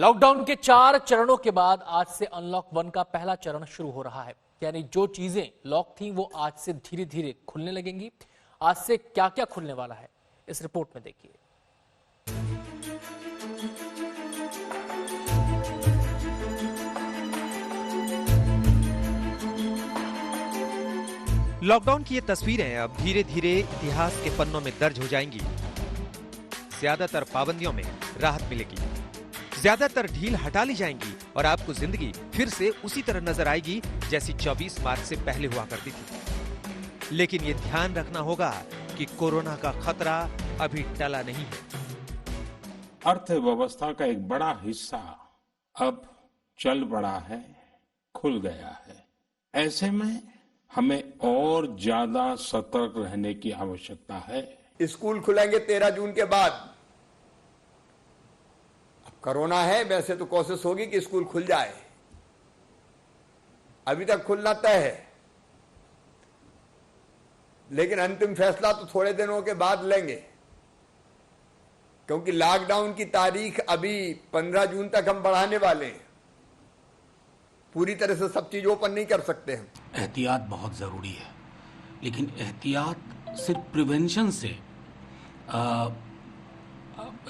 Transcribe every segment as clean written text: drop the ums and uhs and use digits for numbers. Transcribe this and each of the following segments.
Lockdown के 4 चरणों के बाद आज से अनलॉक 1 का पहला चरण शुरू हो रहा है। यानी जो चीजें लॉक थी वो आज से धीरे धीरे खुलने लगेंगी। आज से क्या क्या खुलने वाला है इस रिपोर्ट में देखिए। लॉकडाउन की ये तस्वीरें अब धीरे धीरे इतिहास के पन्नों में दर्ज हो जाएंगी। ज्यादातर पाबंदियों में राहत मिलेगी, ज्यादातर ढील हटा ली जाएंगी और आपको जिंदगी फिर से उसी तरह नजर आएगी जैसी 24 मार्च से पहले हुआ करती थी। लेकिन ये ध्यान रखना होगा कि कोरोना का खतरा अभी टला नहीं है। अर्थव्यवस्था का एक बड़ा हिस्सा अब चल पड़ा है, खुल गया है। ऐसे में हमें और ज्यादा सतर्क रहने की आवश्यकता है। स्कूल खुलेंगे 13 जून के बाद। अब कोरोना है, वैसे तो कोशिश होगी कि स्कूल खुल जाए। अभी तक खुलना तय है, लेकिन अंतिम फैसला तो थोड़े दिनों के बाद लेंगे, क्योंकि लॉकडाउन की तारीख अभी 15 जून तक हम बढ़ाने वाले हैं। पूरी तरह से सब चीज ओपन नहीं कर सकते हम। एहतियात बहुत ज़रूरी है, लेकिन एहतियात सिर्फ प्रिवेंशन से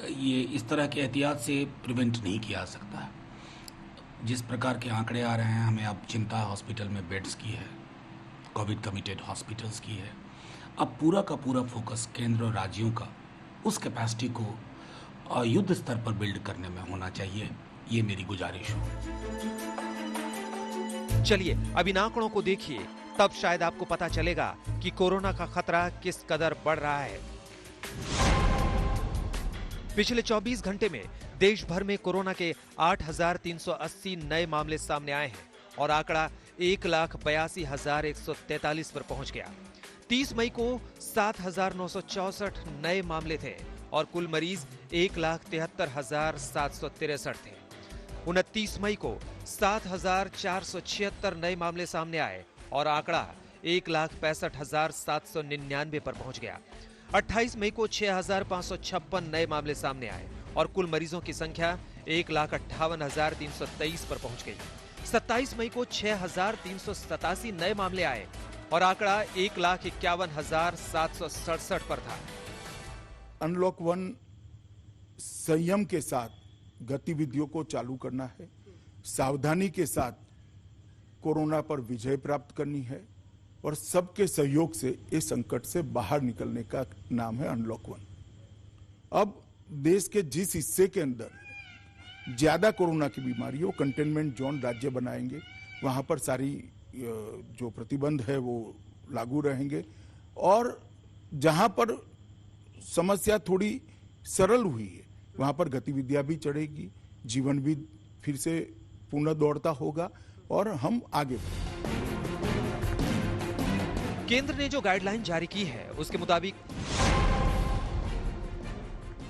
ये इस तरह के एहतियात से प्रिवेंट नहीं किया जा सकता। जिस प्रकार के आंकड़े आ रहे हैं, हमें अब चिंता हॉस्पिटल में बेड्स की है, कोविड कमिटेड हॉस्पिटल्स की है। अब पूरा का पूरा फोकस केंद्र और राज्यों का उस कैपेसिटी को युद्ध स्तर पर बिल्ड करने में होना चाहिए। ये मेरी गुजारिश हो। चलिए अब इन आंकड़ों को देखिए, तब शायद आपको पता चलेगा कि कोरोना का खतरा किस कदर बढ़ रहा है। पिछले 24 घंटे में देश भर में कोरोना के 8,380 नए मामले सामने आए हैं और आंकड़ा 1,82,143 पर पहुंच गया। 30 मई को 7,964 नए मामले थे और कुल मरीज 1,73,763 थे। 29 मई को 7,476 नए मामले सामने आए और आंकड़ा 1,65,799 पर पहुंच गया। 28 मई को 6,556 नए मामले सामने आए और कुल मरीजों की संख्या 1,58,323 पर पहुंच गई। 27 मई को 6,387 नए मामले आए और आंकड़ा 1,51,767 पर था। अनलॉक 1 संयम के साथ गतिविधियों को चालू करना है, सावधानी के साथ कोरोना पर विजय प्राप्त करनी है और सबके सहयोग से इस संकट से बाहर निकलने का नाम है अनलॉक 1। अब देश के जिस हिस्से के अंदर ज्यादा कोरोना की बीमारी हो, कंटेनमेंट जोन राज्य बनाएंगे, वहां पर सारी जो प्रतिबंध है वो लागू रहेंगे और जहां पर समस्या थोड़ी सरल हुई है वहां पर गतिविधियां भी चढ़ेगी, जीवन भी फिर से पुनः दौड़ता होगा और हम आगे बढ़ेंगे। केंद्र ने जो गाइडलाइन जारी की है उसके मुताबिक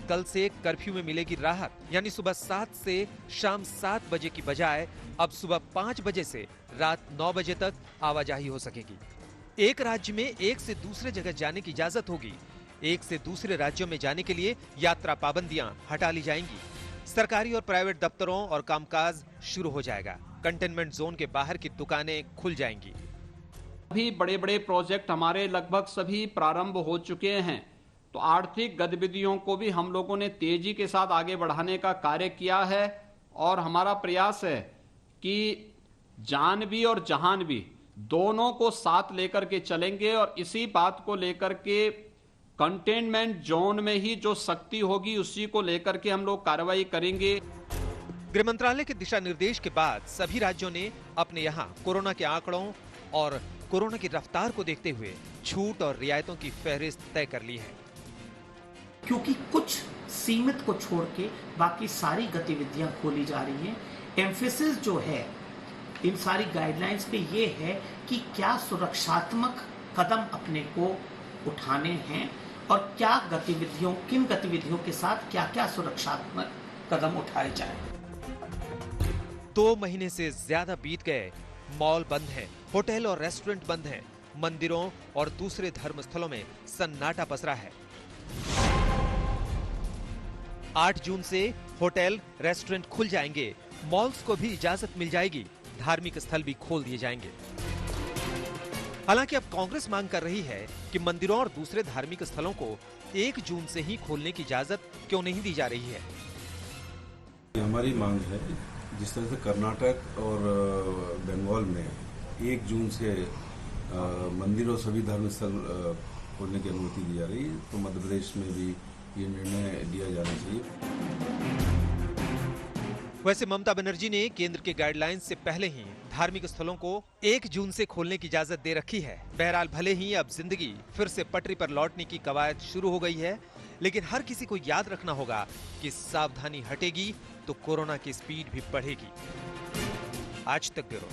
कल से कर्फ्यू में मिलेगी राहत, यानी सुबह 7 से शाम 7 बजे की बजाय अब सुबह 5 बजे से रात 9 बजे तक आवाजाही हो सकेगी। एक राज्य में एक से दूसरे जगह जाने की इजाजत होगी। एक से दूसरे राज्यों में जाने के लिए यात्रा पाबंदियां हटा ली जाएंगी। सरकारी और प्राइवेट दफ्तरों और कामकाज शुरू हो जाएगा। कंटेनमेंट जोन के बाहर की दुकानें खुल जाएंगी। अभी बड़े बड़े प्रोजेक्ट हमारे लगभग सभी प्रारंभ हो चुके हैं, तो आर्थिक गतिविधियों को भी हम लोगों ने तेजी के साथ आगे बढ़ाने का कार्य किया है और हमारा प्रयास है कि जान भी और जहान भी दोनों को साथ लेकर के चलेंगे और इसी बात को लेकर के कंटेनमेंट जोन में ही जो सख्ती होगी उसी को लेकर के हम लोग कार्रवाई करेंगे। गृह मंत्रालय के दिशा निर्देश के बाद सभी राज्यों ने अपने यहाँ कोरोना के आंकड़ों और कोरोना की रफ्तार को देखते हुए छूट और रियायतों की फहरिस्त तय कर ली है। क्योंकि कुछ सीमित को छोड़ के बाकी सारी गतिविधियां खोली जा रही हैं। एम्फेसिस जो है इन सारी गाइडलाइंस पे ये है कि क्या सुरक्षात्मक कदम अपने को उठाने हैं और क्या गतिविधियों, किन गतिविधियों के साथ क्या क्या सुरक्षात्मक कदम उठाए जाएं। 2 महीने से ज्यादा बीत गए, मॉल बंद हैं, होटल और रेस्टोरेंट बंद हैं, मंदिरों और दूसरे धर्म स्थलों में सन्नाटा पसरा है। 8 जून से होटल, रेस्टोरेंट खुल जाएंगे, मॉल्स को भी इजाजत मिल जाएगी, धार्मिक स्थल भी खोल दिए जाएंगे। हालांकि अब कांग्रेस मांग कर रही है कि मंदिरों और दूसरे धार्मिक स्थलों को 1 जून से ही खोलने की इजाजत क्यों नहीं दी जा रही है। हमारी मांग है, जिस तरह से कर्नाटक और बंगाल में 1 जून से मंदिर और सभी धार्मिक स्थल खोलने की अनुमति दी जा रही है, तो मध्य प्रदेश में भी ये निर्णय लिया जाना चाहिए। वैसे ममता बनर्जी ने केंद्र के गाइडलाइंस से पहले ही धार्मिक स्थलों को 1 जून से खोलने की इजाजत दे रखी है। बहरहाल भले ही अब जिंदगी फिर से पटरी पर लौटने की कवायद शुरू हो गई है, लेकिन हर किसी को याद रखना होगा कि सावधानी हटेगी तो कोरोना की स्पीड भी बढ़ेगी। आज तक ब्यूरो।